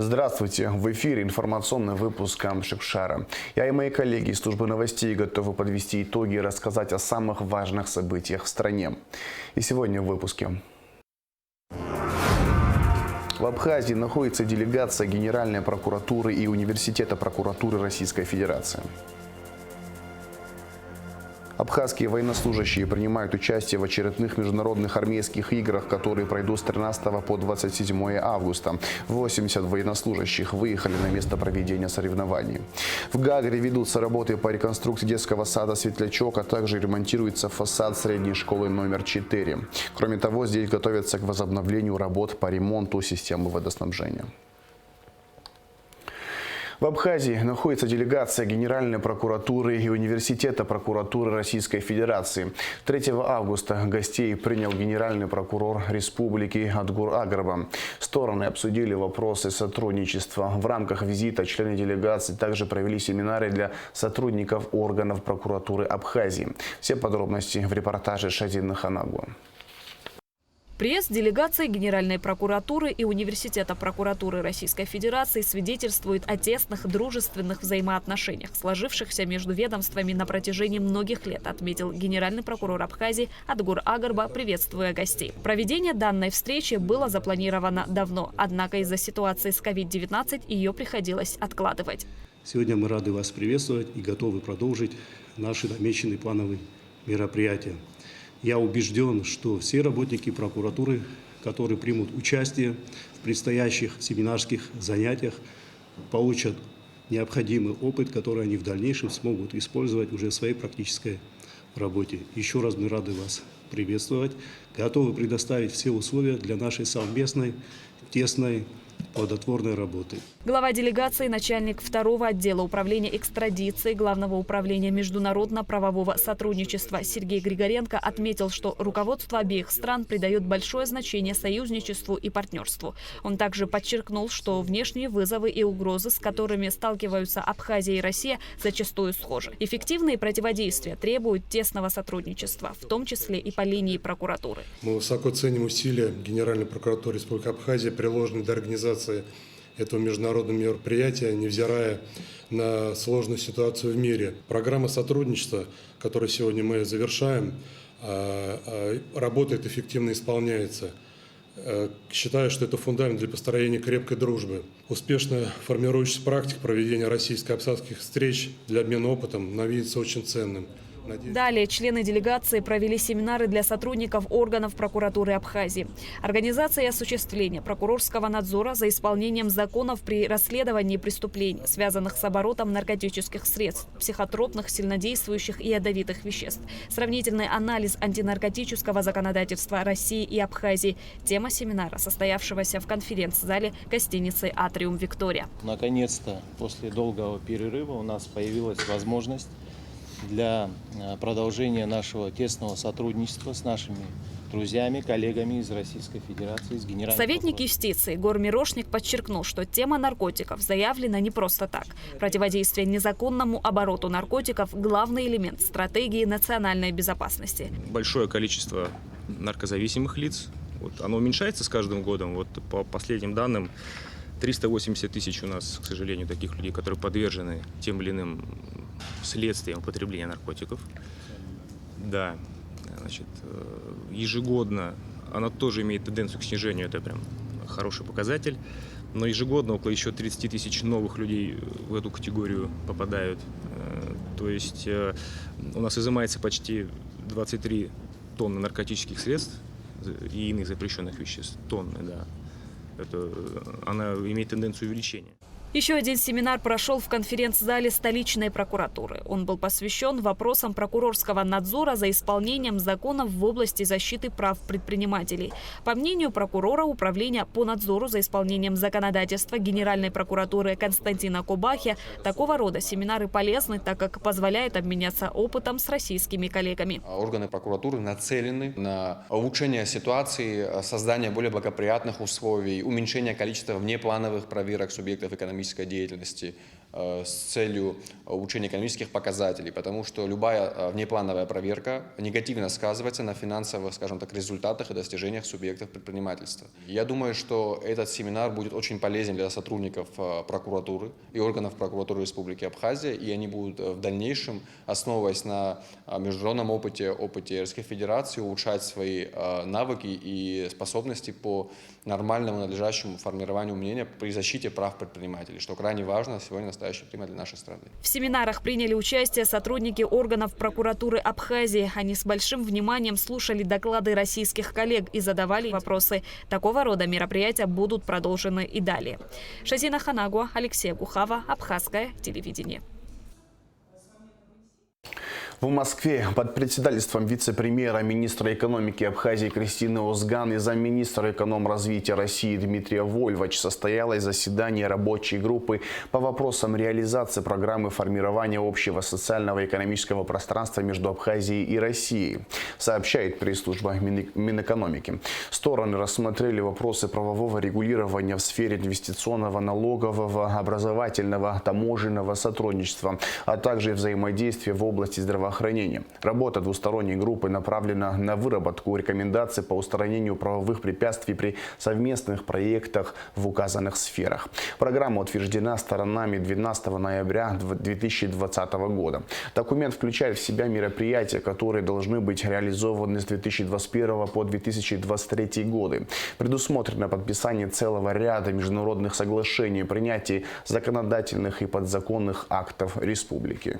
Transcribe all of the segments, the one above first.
Здравствуйте! В эфире информационный выпуск Амшикшара. Я и мои коллеги из службы новостей готовы подвести итоги и рассказать о самых важных событиях в стране. И сегодня в выпуске. В Абхазии находится делегация Генеральной прокуратуры и Университета прокуратуры Российской Федерации. Абхазские военнослужащие принимают участие в очередных международных армейских играх, которые пройдут с 13 по 27 августа. 80 военнослужащих выехали на место проведения соревнований. В Гагре ведутся работы по реконструкции детского сада «Светлячок», а также ремонтируется фасад средней школы номер 4. Кроме того, здесь готовятся к возобновлению работ по ремонту системы водоснабжения. В Абхазии находится делегация Генеральной прокуратуры и Университета прокуратуры Российской Федерации. 3 августа гостей принял генеральный прокурор республики Адгур Агарба. Стороны обсудили вопросы сотрудничества. В рамках визита члены делегации также провели семинары для сотрудников органов прокуратуры Абхазии. Все подробности в репортаже Шадины Ханагуа. Приезд делегации Генеральной прокуратуры и Университета прокуратуры Российской Федерации свидетельствует о тесных дружественных взаимоотношениях, сложившихся между ведомствами на протяжении многих лет, отметил генеральный прокурор Абхазии Адгур Агарба, приветствуя гостей. Проведение данной встречи было запланировано давно, однако из-за ситуации с COVID-19 ее приходилось откладывать. Сегодня мы рады вас приветствовать и готовы продолжить наши намеченные плановые мероприятия. Я убежден, что все работники прокуратуры, которые примут участие в предстоящих семинарских занятиях, получат необходимый опыт, который они в дальнейшем смогут использовать уже в своей практической работе. Еще раз мы рады вас приветствовать, готовы предоставить все условия для нашей совместной, тесной, плодотворной работы. Глава делегации, начальник 2-го отдела управления экстрадицией Главного управления международно-правового сотрудничества Сергей Григоренко отметил, что руководство обеих стран придает большое значение союзничеству и партнерству. Он также подчеркнул, что внешние вызовы и угрозы, с которыми сталкиваются Абхазия и Россия, зачастую схожи. Эффективные противодействия требуют тесного сотрудничества, в том числе и по линии прокуратуры. Мы высоко ценим усилия Генеральной прокуратуры Республики Абхазия, приложенные для организации этого международного мероприятия, невзирая на сложную ситуацию в мире. Программа сотрудничества, которую сегодня мы завершаем, работает, эффективно исполняется. Считаю, что это фундамент для построения крепкой дружбы. Успешно формирующаяся практика проведения российско-абхазских встреч для обмена опытом нам видится очень ценным. Далее члены делегации провели семинары для сотрудников органов прокуратуры Абхазии. Организация и осуществление прокурорского надзора за исполнением законов при расследовании преступлений, связанных с оборотом наркотических средств, психотропных, сильнодействующих и ядовитых веществ. Сравнительный анализ антинаркотического законодательства России и Абхазии. Тема семинара, состоявшегося в конференц-зале гостиницы «Атриум Виктория». Наконец-то, после долгого перерыва у нас появилась возможность для продолжения нашего тесного сотрудничества с нашими друзьями, коллегами из Российской Федерации, из Генеральной Советник прокуратуры. юстиции Гор Мирошник подчеркнул, что тема наркотиков заявлена не просто так. Противодействие незаконному обороту наркотиков – главный элемент стратегии национальной безопасности. Большое количество наркозависимых лиц, оно уменьшается с каждым годом. По последним данным, 380 тысяч у нас, к сожалению, таких людей, которые подвержены тем или иным следствием употребления наркотиков. Да, ежегодно она тоже имеет тенденцию к снижению, это прям хороший показатель. Но ежегодно около еще 30 тысяч новых людей в эту категорию попадают. То есть у нас изымается почти 23 тонны наркотических средств и иных запрещенных веществ. Тонны, да. Она имеет тенденцию увеличения. Еще один семинар прошел в конференц-зале столичной прокуратуры. Он был посвящен вопросам прокурорского надзора за исполнением законов в области защиты прав предпринимателей. По мнению прокурора Управления по надзору за исполнением законодательства Генеральной прокуратуры Константина Кобахи, такого рода семинары полезны, так как позволяют обменяться опытом с российскими коллегами. Органы прокуратуры нацелены на улучшение ситуации, создание более благоприятных условий, уменьшение количества внеплановых проверок субъектов экономической деятельности, с целью улучшения экономических показателей, потому что любая внеплановая проверка негативно сказывается на финансовых, скажем так, результатах и достижениях субъектов предпринимательства. Я думаю, что этот семинар будет очень полезен для сотрудников прокуратуры и органов прокуратуры Республики Абхазия, и они будут в дальнейшем, основываясь на международном опыте Российской Федерации, улучшать свои навыки и способности по нормальному, надлежащему формированию мнения при защите прав предпринимателей, что крайне важно сегодня в настоящее время для нашей страны. В семинарах приняли участие сотрудники органов прокуратуры Абхазии. Они с большим вниманием слушали доклады российских коллег и задавали вопросы. Такого рода мероприятия будут продолжены и далее. Шазина Ханагуа, Алексей Гухава, Абхазское телевидение. В Москве под председательством вице-премьера, министра экономики Абхазии Кристины Озган и замминистра экономразвития России Дмитрия Вольвач состоялось заседание рабочей группы по вопросам реализации программы формирования общего социального и экономического пространства между Абхазией и Россией, сообщает пресс-служба Минэкономики. Стороны рассмотрели вопросы правового регулирования в сфере инвестиционного, налогового, образовательного, таможенного сотрудничества, а также взаимодействия в области здравоохранения. Работа двусторонней группы направлена на выработку рекомендаций по устранению правовых препятствий при совместных проектах в указанных сферах. Программа утверждена сторонами 12 ноября 2020 года. Документ включает в себя мероприятия, которые должны быть реализованы с 2021 по 2023 годы. Предусмотрено подписание целого ряда международных соглашений, принятие законодательных и подзаконных актов республики.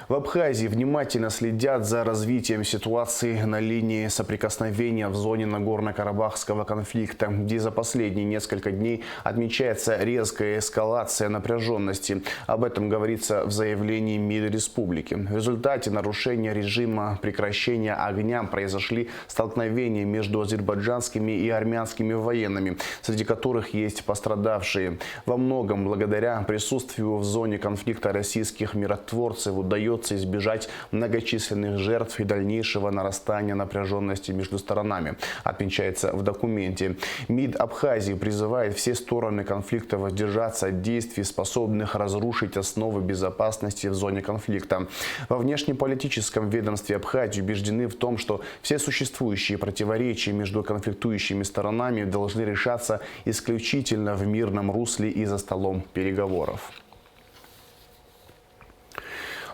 В Абхазии внимательно следят за развитием ситуации на линии соприкосновения в зоне Нагорно-Карабахского конфликта, где за последние несколько дней отмечается резкая эскалация напряженности. Об этом говорится в заявлении МИД республики. В результате нарушения режима прекращения огня произошли столкновения между азербайджанскими и армянскими военными, среди которых есть пострадавшие. Во многом благодаря присутствию в зоне конфликта российских миротворцев удается избежать многочисленных жертв и дальнейшего нарастания напряженности между сторонами, отмечается в документе. МИД Абхазии призывает все стороны конфликта воздержаться от действий, способных разрушить основы безопасности в зоне конфликта. Во внешнеполитическом ведомстве Абхазии убеждены в том, что все существующие противоречия между конфликтующими сторонами должны решаться исключительно в мирном русле и за столом переговоров.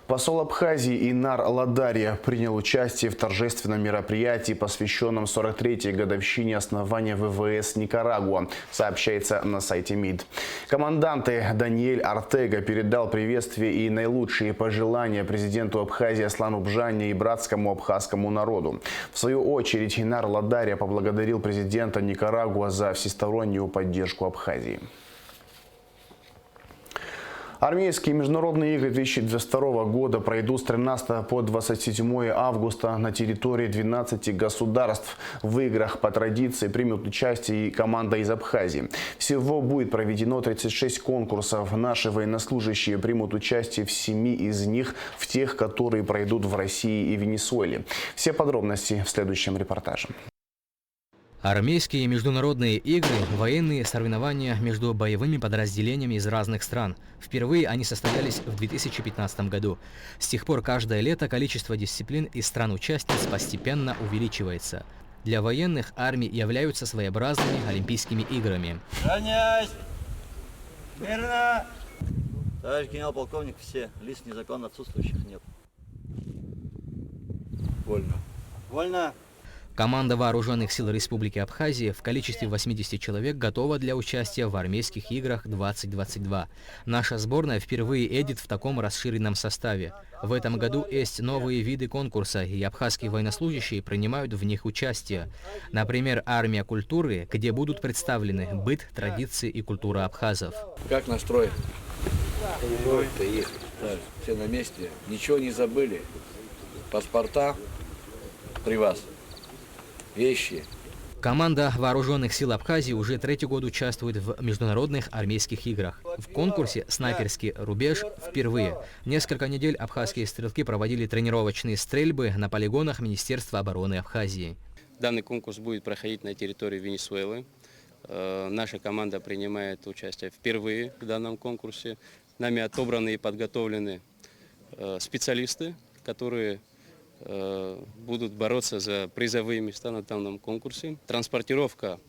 Посол Абхазии Инар Ладария принял участие в торжественном мероприятии, посвященном 43-й годовщине основания ВВС Никарагуа, сообщается на сайте МИД. Командант Даниэль Артега передал приветствие и наилучшие пожелания президенту Абхазии Аслану Бжане и братскому абхазскому народу. В свою очередь Инар Ладария поблагодарил президента Никарагуа за всестороннюю поддержку Абхазии. Армейские международные игры 2022 года пройдут с 13 по 27 августа на территории 12 государств. В играх по традиции примут участие и команда из Абхазии. Всего будет проведено 36 конкурсов. Наши военнослужащие примут участие в 7 из них, в тех, которые пройдут в России и Венесуэле. Все подробности в следующем репортаже. Армейские международные игры – военные соревнования между боевыми подразделениями из разных стран. Впервые они состоялись в 2015 году. С тех пор каждое лето количество дисциплин из стран-участниц постепенно увеличивается. Для военных армии являются своеобразными Олимпийскими играми. Равняйсь! Мирно! Товарищ генерал-полковник, все лиц незаконно отсутствующих нет. Вольно. Вольно! Команда Вооруженных сил Республики Абхазия в количестве 80 человек готова для участия в армейских играх 2022. Наша сборная впервые едет в таком расширенном составе. В этом году есть новые виды конкурса, и абхазские военнослужащие принимают в них участие. Например, армия культуры, где будут представлены быт, традиции и культура абхазов. Как настрой? Так, все на месте. Ничего не забыли. Паспорта при вас. Вещи. Команда Вооруженных сил Абхазии уже третий год участвует в международных армейских играх. В конкурсе «Снайперский рубеж» впервые. Несколько недель абхазские стрелки проводили тренировочные стрельбы на полигонах Министерства обороны Абхазии. Данный конкурс будет проходить на территории Венесуэлы. Наша команда принимает участие впервые в данном конкурсе. Нами отобраны и подготовлены специалисты, которые будут бороться за призовые места на данном конкурсе. Транспортировка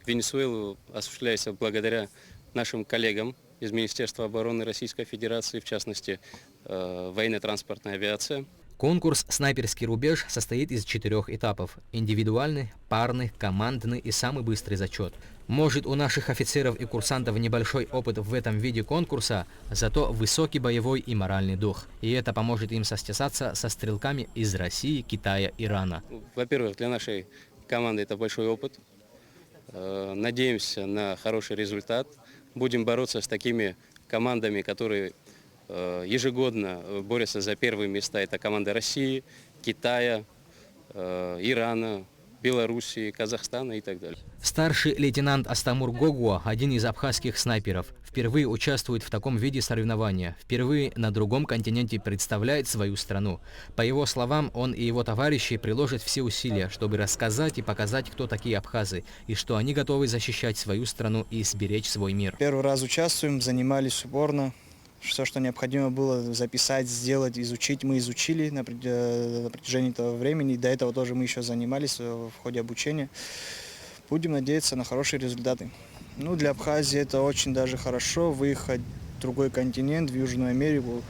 в Венесуэлу осуществляется благодаря нашим коллегам из Министерства обороны Российской Федерации, в частности, военно-транспортная авиация. Конкурс «Снайперский рубеж» состоит из 4 этапов – индивидуальный, парный, командный и самый быстрый зачет. Может, у наших офицеров и курсантов небольшой опыт в этом виде конкурса, зато высокий боевой и моральный дух. И это поможет им состязаться со стрелками из России, Китая, Ирана. Во-первых, для нашей команды это большой опыт. Надеемся на хороший результат. Будем бороться с такими командами, которые ежегодно борются за первые места. Это команды России, Китая, Ирана, Белоруссии, Казахстана и так далее. Старший лейтенант Астамур Гогуа, один из абхазских снайперов, впервые участвует в таком виде соревнования. Впервые на другом континенте представляет свою страну. По его словам, он и его товарищи приложат все усилия, чтобы рассказать и показать, кто такие абхазы, и что они готовы защищать свою страну и сберечь свой мир. Первый раз участвуем, занимались упорно. Все, что необходимо было записать, сделать, изучить, мы изучили на протяжении этого времени. До этого тоже мы еще занимались в ходе обучения. Будем надеяться на хорошие результаты. Ну, для Абхазии это очень даже хорошо, выехать в другой континент, в Южную Америку,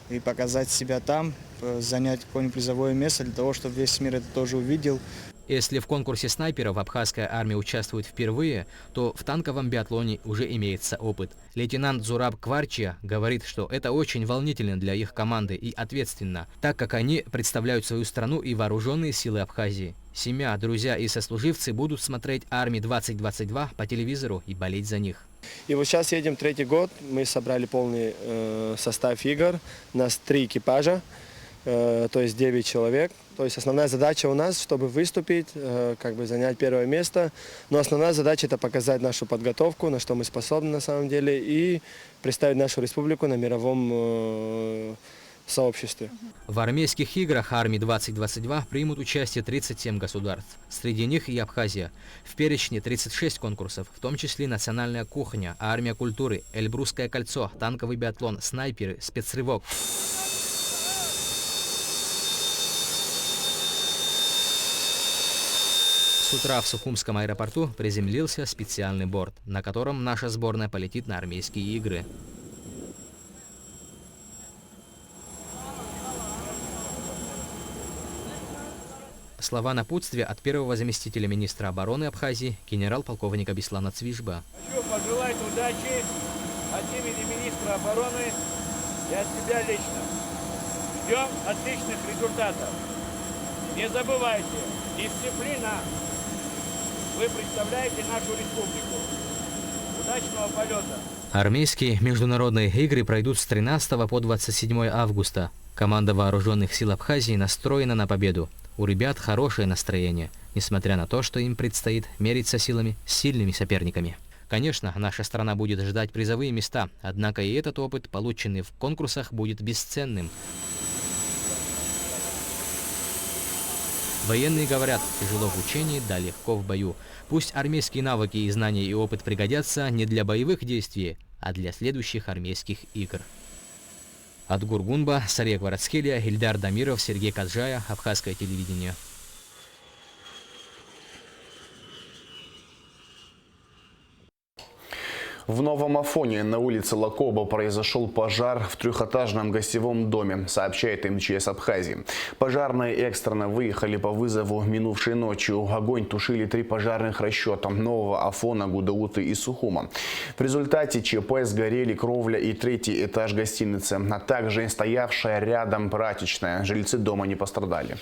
и показать себя там, занять какое-нибудь призовое место для того, чтобы весь мир это тоже увидел. Если в конкурсе снайперов абхазская армия участвует впервые, то в танковом биатлоне уже имеется опыт. Лейтенант Зураб Кварчия говорит, что это очень волнительно для их команды и ответственно, так как они представляют свою страну и вооруженные силы Абхазии. Семья, друзья и сослуживцы будут смотреть «Армию-2022» по телевизору и болеть за них. И вот сейчас едем 3-й год, мы собрали полный состав игр, у нас 3 экипажа, то есть 9 человек. То есть основная задача у нас, чтобы выступить, как бы занять первое место. Но основная задача – это показать нашу подготовку, на что мы способны на самом деле, и представить нашу республику на мировом сообществе. В армейских играх «Армии-2022» примут участие 37 государств. Среди них и Абхазия. В перечне 36 конкурсов, в том числе национальная кухня, армия культуры, Эльбрусское кольцо, танковый биатлон, снайперы, спецрывок. С утра в Сухумском аэропорту приземлился специальный борт, на котором наша сборная полетит на армейские игры. Слова напутствия от первого заместителя министра обороны Абхазии генерал-полковника Беслана Цвижба. Хочу пожелать удачи от имени министра обороны и от себя лично. Ждем отличных результатов. Не забывайте, дисциплина. Вы представляете нашу республику. Удачного полета! Армейские международные игры пройдут с 13 по 27 августа. Команда вооруженных сил Абхазии настроена на победу. У ребят хорошее настроение, несмотря на то, что им предстоит мериться силами с сильными соперниками. Конечно, наша страна будет ждать призовые места, однако и этот опыт, полученный в конкурсах, будет бесценным. Военные говорят, тяжело в учении, да легко в бою. Пусть армейские навыки и знания и опыт пригодятся не для боевых действий, а для следующих армейских игр. От Гургунба, Сария Гварацхелия, Ильдар Дамиров, Сергей Каджая, Абхазское телевидение. В Новом Афоне на улице Лакоба произошел пожар в 3-этажном гостевом доме, сообщает МЧС Абхазии. Пожарные экстренно выехали по вызову минувшей ночью. Огонь тушили 3 пожарных расчета Нового Афона, Гудауты и Сухума. В результате ЧП сгорели кровля и 3-й этаж гостиницы, а также стоявшая рядом прачечная. Жильцы дома не пострадали.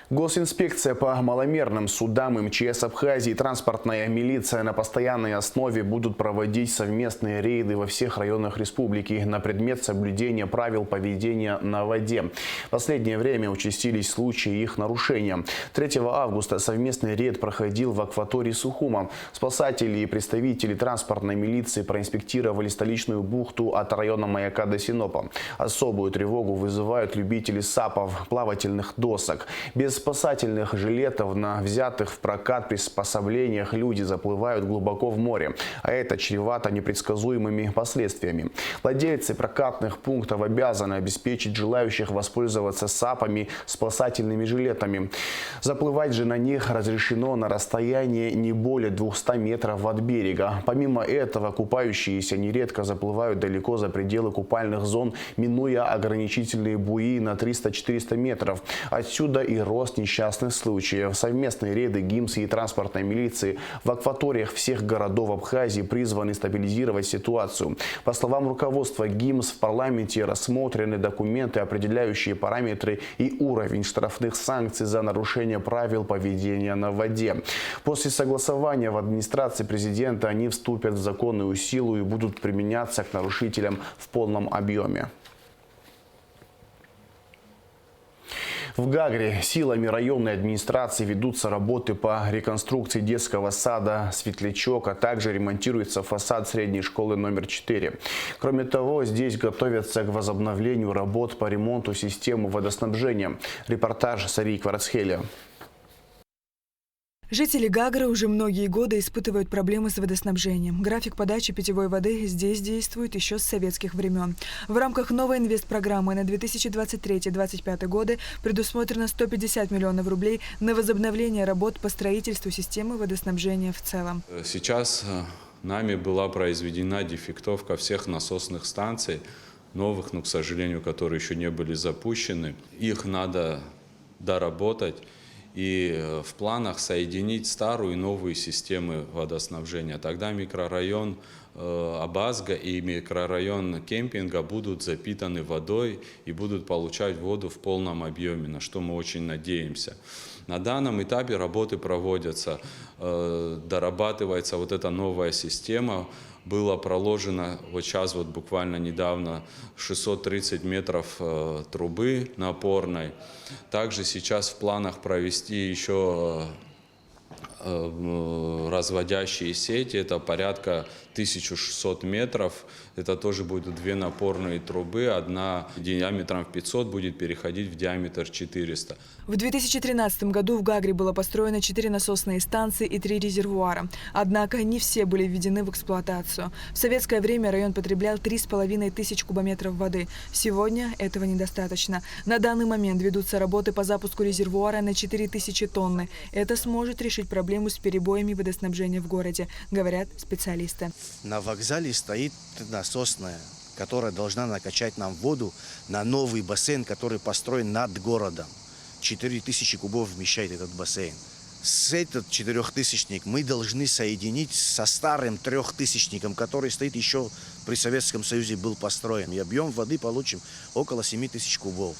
Госинспекция по маломерным судам, МЧС Абхазии и транспортная милиция на постоянной основе будут проводить совместные рейды во всех районах республики на предмет соблюдения правил поведения на воде. В последнее время участились случаи их нарушения. 3 августа совместный рейд проходил в акватории Сухума. Спасатели и представители транспортной милиции проинспектировали столичную бухту от района маяка до Синопа. Особую тревогу вызывают любители САПов, плавательных досок. Без спасательных жилетов на взятых в прокат приспособлениях люди заплывают глубоко в море, а это чревато непредсказуемыми последствиями. Владельцы прокатных пунктов обязаны обеспечить желающих воспользоваться САПами спасательными жилетами. Заплывать же на них разрешено на расстоянии не более 200 метров от берега. Помимо этого, купающиеся нередко заплывают далеко за пределы купальных зон, минуя ограничительные буи на 300-400 метров. Отсюда и рост несчастных случаев. Совместные рейды ГИМС и транспортной милиции в акваториях всех городов Абхазии призваны стабилизировать ситуацию. По словам руководства ГИМС, в парламенте рассмотрены документы, определяющие параметры и уровень штрафных санкций за нарушение правил поведения на воде. После согласования в администрации президента они вступят в законную силу и будут применяться к нарушителям в полном объеме. В Гагре силами районной администрации ведутся работы по реконструкции детского сада «Светлячок», а также ремонтируется фасад средней школы номер 4. Кроме того, здесь готовятся к возобновлению работ по ремонту системы водоснабжения. Репортаж Сарии Кварцхели. Жители Гагры уже многие годы испытывают проблемы с водоснабжением. График подачи питьевой воды здесь действует еще с советских времен. В рамках новой инвестпрограммы на 2023-2025 годы предусмотрено 150 миллионов рублей на возобновление работ по строительству системы водоснабжения в целом. Сейчас нами была произведена дефектовка всех насосных станций, новых, но, к сожалению, которые еще не были запущены. Их надо доработать. И в планах соединить старую и новую системы водоснабжения. Тогда микрорайон Абазга и микрорайон Кемпинга будут запитаны водой и будут получать воду в полном объеме, на что мы очень надеемся. На данном этапе работы проводятся, дорабатывается вот эта новая система. Было проложено вот сейчас, вот буквально недавно, 630 метров трубы напорной. Также сейчас в планах провести еще разводящие сети, это порядка 1600 метров. Это тоже будут две напорные трубы, одна диаметром в 500 будет переходить в диаметр 400. В 2013 году в Гагре было построено 4 насосные станции и 3 резервуара. Однако не все были введены в эксплуатацию. В советское время район потреблял 3500 кубометров воды. Сегодня этого недостаточно. На данный момент ведутся работы по запуску резервуара на 4000 тонны. Это сможет решить проблему с перебоями водоснабжения в городе, говорят специалисты. На вокзале стоит насосная, которая должна накачать нам воду на новый бассейн, который построен над городом. 4000 кубов вмещает этот бассейн. С этот 4000-ник мы должны соединить со старым 3000-ником, который стоит еще при Советском Союзе, был построен. И объем воды получим около 7000 кубов.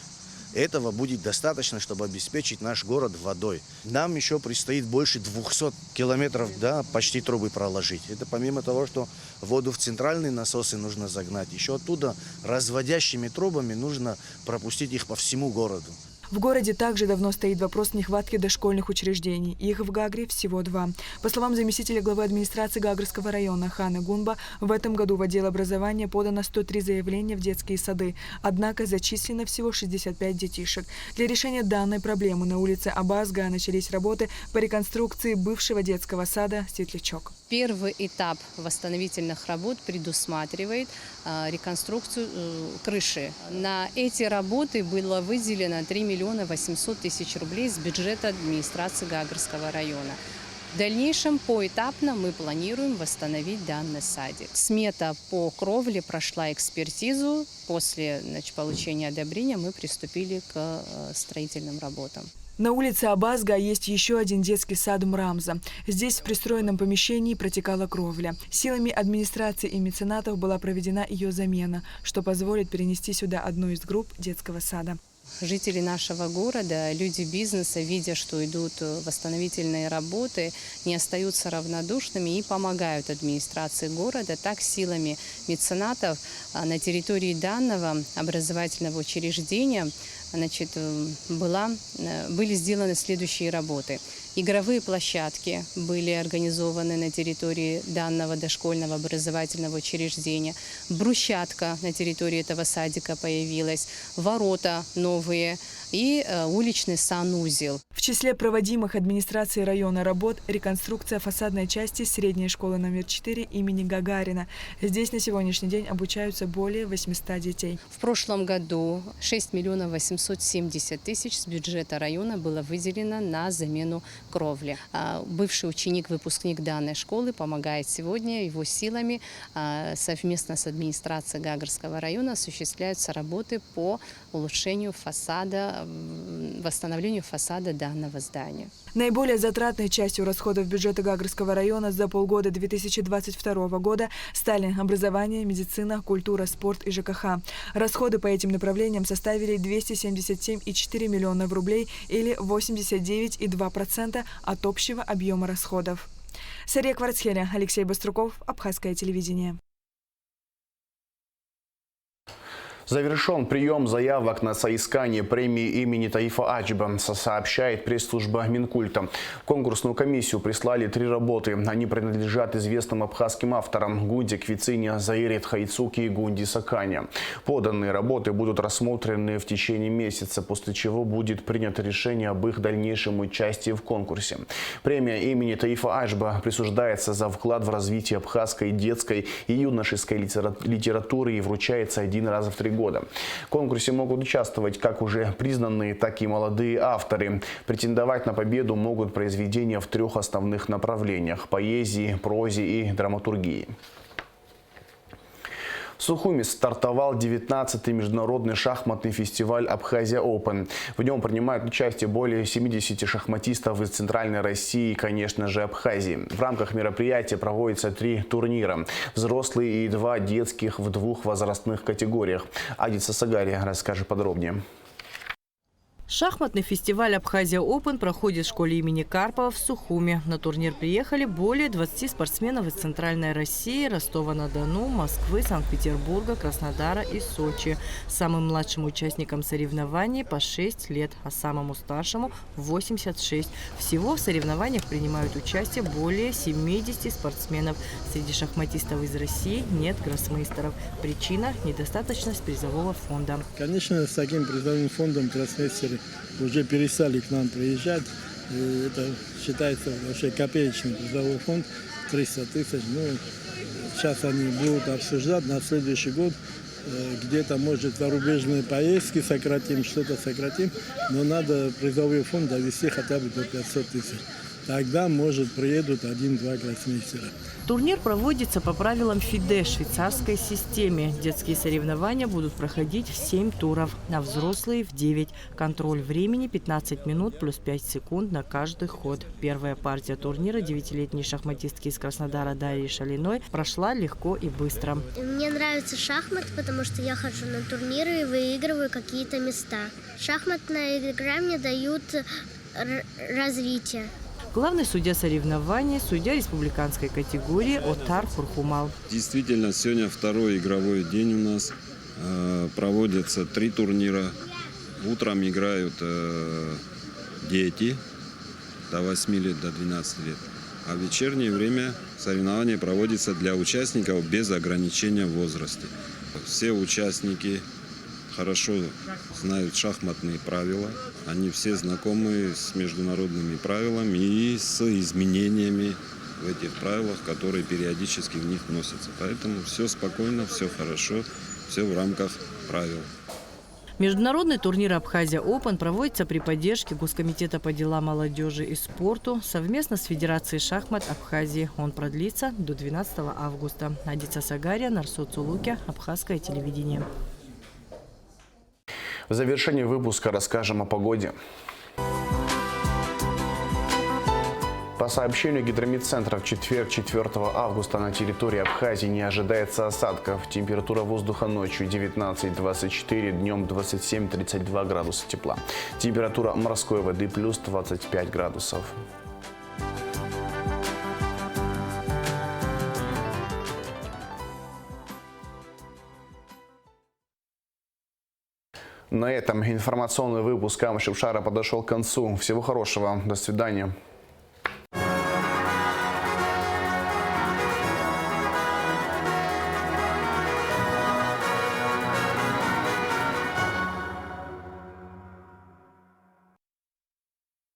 Этого будет достаточно, чтобы обеспечить наш город водой. Нам еще предстоит больше 200 километров, почти трубы проложить. Это помимо того, что воду в центральные насосы нужно загнать, еще оттуда разводящими трубами нужно пропустить их по всему городу. В городе также давно стоит вопрос нехватки дошкольных учреждений. Их в Гагре всего 2. По словам заместителя главы администрации Гагрского района Ханы Гунба, в этом году в отдел образования подано 103 заявления в детские сады. Однако зачислено всего 65 детишек. Для решения данной проблемы на улице Абазга начались работы по реконструкции бывшего детского сада «Светлячок». Первый этап восстановительных работ предусматривает реконструкцию крыши. На эти работы было выделено 3 миллиона 800 тысяч рублей с бюджета администрации Гагрского района. В дальнейшем поэтапно мы планируем восстановить данный садик. Смета по кровле прошла экспертизу. После получения одобрения мы приступили к строительным работам. На улице Абазга есть еще один детский сад «Мрамза». Здесь в пристроенном помещении протекала кровля. Силами администрации и меценатов была проведена ее замена, что позволит перенести сюда одну из групп детского сада. Жители нашего города, люди бизнеса, видя, что идут восстановительные работы, не остаются равнодушными и помогают администрации города. Так, силами меценатов на территории данного образовательного учреждения были сделаны следующие работы. Игровые площадки были организованы на территории данного дошкольного образовательного учреждения. Брусчатка на территории этого садика появилась, ворота новые и уличный санузел. В числе проводимых администрацией района работ реконструкция фасадной части средней школы номер 4 имени Гагарина. Здесь на сегодняшний день обучаются более 800 детей. В прошлом году 6 миллионов 870 тысяч с бюджета района было выделено на замену кровли. Бывший ученик-выпускник данной школы помогает сегодня, его силами совместно с администрацией Гагарского района осуществляются работы по улучшению фасада, восстановлению фасада данного здания. Наиболее затратной частью расходов бюджета Гагарского района за полгода 2022 года стали образование, медицина, культура, спорт и ЖКХ. Расходы по этим направлениям составили 277,4 миллиона рублей или 89,2% от общего объема расходов. Сария Кварцхеля, Алексей Баструков, Абхазское телевидение. Завершен прием заявок на соискание премии имени Таифа Ачба, сообщает пресс-служба Минкульта. В конкурсную комиссию прислали 3 работы. Они принадлежат известным абхазским авторам Гунди Квициня, Заирет Хайцуки и Гунди Саканя. Поданные работы будут рассмотрены в течение месяца, после чего будет принято решение об их дальнейшем участии в конкурсе. Премия имени Таифа Ачба присуждается за вклад в развитие абхазской детской и юношеской литературы и вручается 1 раз в 3 года. В конкурсе могут участвовать как уже признанные, так и молодые авторы. Претендовать на победу могут произведения в 3 основных направлениях – поэзии, прозе и драматургии. В Сухуми стартовал 19-й международный шахматный фестиваль «Абхазия Open». В нем принимают участие более 70 шахматистов из Центральной России и, конечно же, Абхазии. В рамках мероприятия проводятся 3 турнира – взрослые и 2 детских в 2 возрастных категориях. Адиса Сагария расскажет подробнее. Шахматный фестиваль «Абхазия Open» проходит в школе имени Карпова в Сухуми. На турнир приехали более 20 спортсменов из Центральной России, Ростова-на-Дону, Москвы, Санкт-Петербурга, Краснодара и Сочи. Самым младшим участникам соревнований по 6 лет, а самому старшему – 86. Всего в соревнованиях принимают участие более 70 спортсменов. Среди шахматистов из России нет гроссмейстеров. Причина – недостаточность призового фонда. Конечно, с таким призовым фондом гроссмейстеры уже перестали к нам приезжать. Это считается вообще копеечный призовой фонд, 300 тысяч. Ну, сейчас они будут обсуждать на следующий год. Где-то, может, зарубежные поездки сократим, что-то сократим. Но надо призовой фонд довести хотя бы до 500 тысяч. Тогда, может, приедут 1-2 гроссмейстера. Турнир проводится по правилам ФИДЕ, швейцарской системе. Детские соревнования будут проходить в 7 туров, а взрослые в 9. Контроль времени 15 минут плюс 5 секунд на каждый ход. Первая партия турнира 9-летней шахматистки из Краснодара Дарьи Шалиной прошла легко и быстро. Мне нравится шахмат, потому что я хожу на турниры и выигрываю какие-то места. Шахматная игра мне дает развитие. Главный судья соревнований, судья республиканской категории Отар Хурхумал. Действительно, сегодня 2-й игровой день у нас. Проводятся 3 турнира. Утром играют дети до 8 лет, до 12 лет. А в вечернее время соревнования проводятся для участников без ограничения в возрасте. Все участники хорошо знают шахматные правила. Они все знакомы с международными правилами и с изменениями в этих правилах, которые периодически в них вносятся. Поэтому все спокойно, все хорошо, все в рамках правил. Международный турнир «Абхазия Open» проводится при поддержке Госкомитета по делам молодежи и спорту совместно с Федерацией шахмат Абхазии. Он продлится до 12 августа. Адиса Сагария, Нарсот Цулуки, Абхазское телевидение. В завершении выпуска расскажем о погоде. По сообщению Гидромедцентра, в четверг, 4 августа на территории Абхазии не ожидается осадков. Температура воздуха ночью 19-24, днем 27-32 градуса тепла. Температура морской воды плюс 25 градусов. На этом информационный выпуск Камышев Шара подошел к концу. Всего хорошего. До свидания.